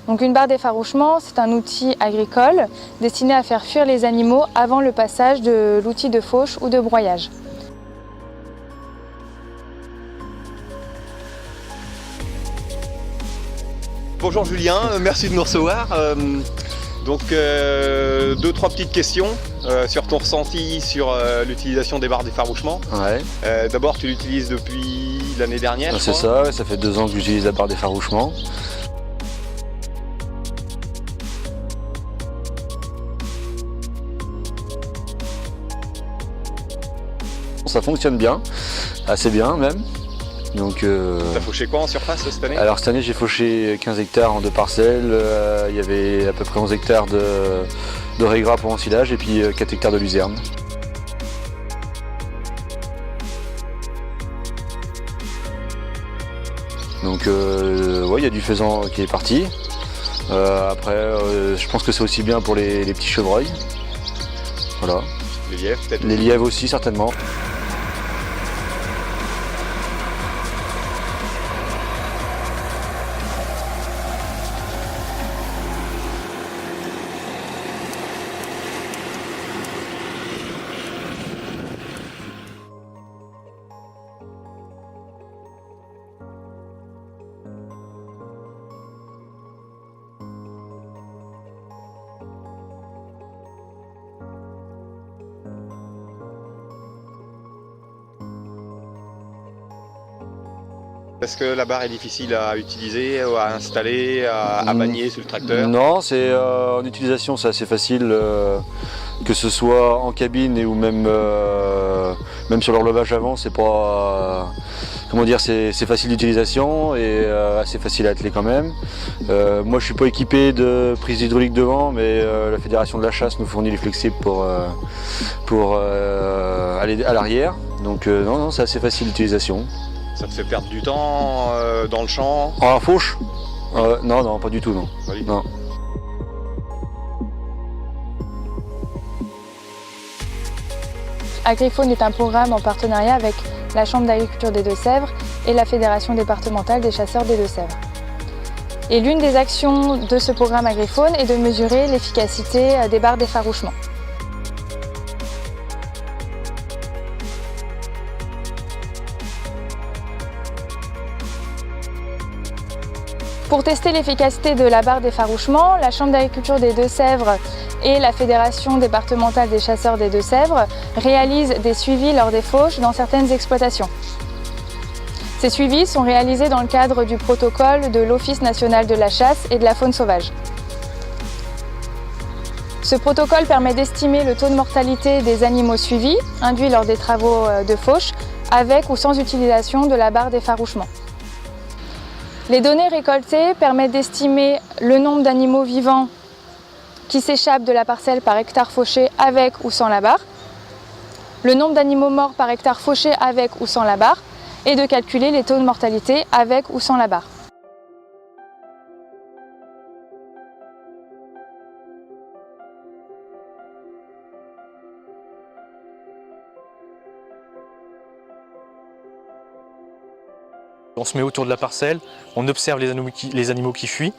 Donc une barre d'effarouchement, c'est un outil agricole destiné à faire fuir les animaux avant le passage de l'outil de fauche ou de broyage. Bonjour Julien, merci de nous recevoir. Donc 2-3 petites questions sur ton ressenti sur l'utilisation des barres d'effarouchement. Ouais. D'abord, tu l'utilises depuis l'année dernière. C'est ça, ça fait 2 ans que j'utilise la barre d'effarouchement. Ça fonctionne bien, assez bien même. Donc, t'as fauché quoi en surface cette année? Alors cette année j'ai fauché 15 hectares en 2 parcelles, il y avait à peu près 11 hectares de raie gras pour ensilage et puis 4 hectares de luzerne. Donc ouais, il y a du faisan qui est parti. Après je pense que c'est aussi bien pour les petits chevreuils. Voilà. Les lièvres peut-être? Les lièvres aussi certainement. Est-ce que la barre est difficile à utiliser, à installer, à manier sur le tracteur? Non, c'est en utilisation c'est assez facile, que ce soit en cabine ou même sur l'horlogage avant, c'est pas comment dire, c'est facile d'utilisation et assez facile à atteler quand même. Moi je suis pas équipé de prise hydraulique devant, mais la Fédération de la chasse nous fournit les flexibles pour aller à l'arrière. Donc non, c'est assez facile d'utilisation. Ça te fait perdre du temps dans le champ? En fauche? Non, pas du tout, non. Oui. Non. Agrifaune est un programme en partenariat avec la Chambre d'agriculture des Deux-Sèvres et la Fédération départementale des chasseurs des Deux-Sèvres. Et l'une des actions de ce programme Agrifaune est de mesurer l'efficacité des barres d'effarouchement. Pour tester l'efficacité de la barre d'effarouchement, la Chambre d'agriculture des Deux-Sèvres et la Fédération départementale des chasseurs des Deux-Sèvres réalisent des suivis lors des fauches dans certaines exploitations. Ces suivis sont réalisés dans le cadre du protocole de l'Office national de la chasse et de la faune sauvage. Ce protocole permet d'estimer le taux de mortalité des animaux suivis, induits lors des travaux de fauche, avec ou sans utilisation de la barre d'effarouchement. Les données récoltées permettent d'estimer le nombre d'animaux vivants qui s'échappent de la parcelle par hectare fauché avec ou sans la barre, le nombre d'animaux morts par hectare fauché avec ou sans la barre, et de calculer les taux de mortalité avec ou sans la barre. On se met autour de la parcelle, on observe les animaux qui fuient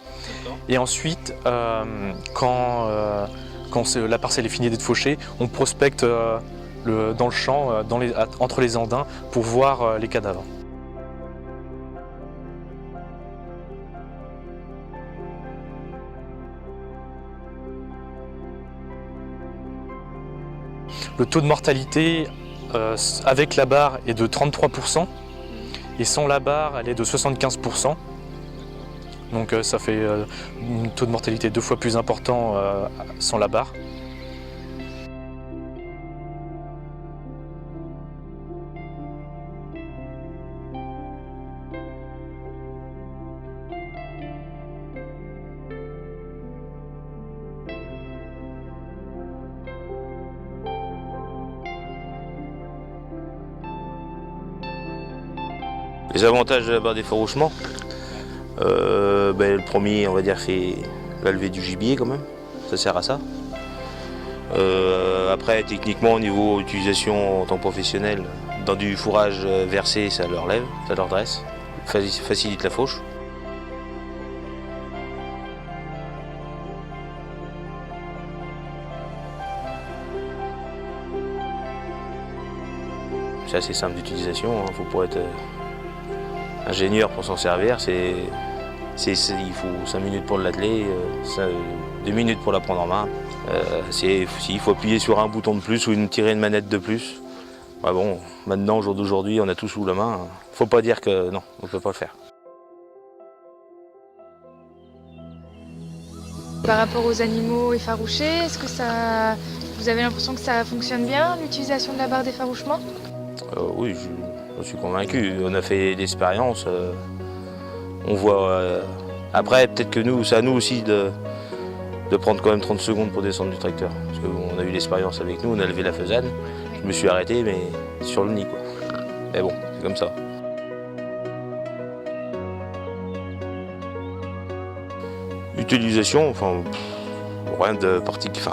et ensuite, quand la parcelle est finie d'être fauchée, on prospecte dans le champ, entre les andins pour voir les cadavres. Le taux de mortalité avec la barre est de 33%. Et sans la barre, elle est de 75%. Donc ça fait un taux de mortalité 2 fois plus important sans la barre. Les avantages de la barre d'effarouchement, le premier, on va dire, c'est la levée du gibier quand même, ça sert à ça. Après, techniquement, au niveau utilisation en tant que professionnel, dans du fourrage versé, ça leur lève, ça leur dresse, facilite la fauche. c'est assez simple d'utilisation, il ne faut pas être ingénieur pour s'en servir. Il faut 5 minutes pour l'atteler, 2 minutes pour la prendre en main. Il faut appuyer sur un bouton de plus ou tirer une manette de plus. Ouais, bon, maintenant, au jour d'aujourd'hui, on a tout sous la main. Faut pas dire que non, on ne peut pas le faire. Par rapport aux animaux effarouchés, est-ce que vous avez l'impression que ça fonctionne bien, l'utilisation de la barre d'effarouchement? Oui, je suis convaincu. On a fait l'expérience. On voit. Après, peut-être que c'est à nous aussi de prendre quand même 30 secondes pour descendre du tracteur. Parce qu'on a eu l'expérience avec nous, on a levé la faisane. Je me suis arrêté, mais sur le nid, quoi. Mais bon, c'est comme ça. Utilisation, enfin, rien de particulier.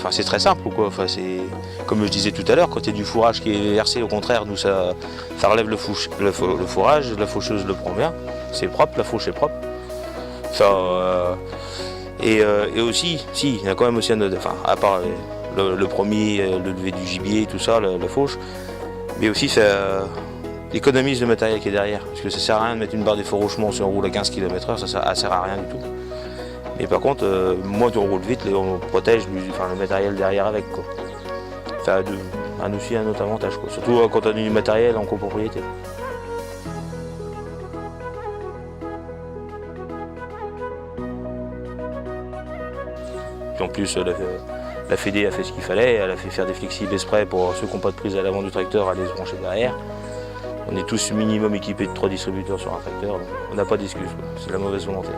C'est très simple, quoi. Enfin, c'est comme je disais tout à l'heure, quand il y a du fourrage qui est versé, au contraire, nous ça relève le fourrage, la faucheuse le prend bien, c'est propre, la fauche est propre. Et aussi, si, il y a quand même aussi à part le premier, le lever du gibier, tout ça, la fauche, mais aussi ça économise le matériel qui est derrière. Parce que ça sert à rien de mettre une barre d'effarouchement si on roule à 15 km/h, ça sert à rien du tout. Mais par contre, moins on roule vite, on protège le matériel derrière avec, quoi. Ça a aussi un autre avantage, quoi. Surtout quand on a du matériel en copropriété. Puis en plus, la Fédé a fait ce qu'il fallait, elle a fait faire des flexibles exprès pour ceux qui n'ont pas de prise à l'avant du tracteur, à les brancher derrière. On est tous minimum équipés de 3 distributeurs sur un tracteur, donc on n'a pas d'excuses, c'est la mauvaise volonté.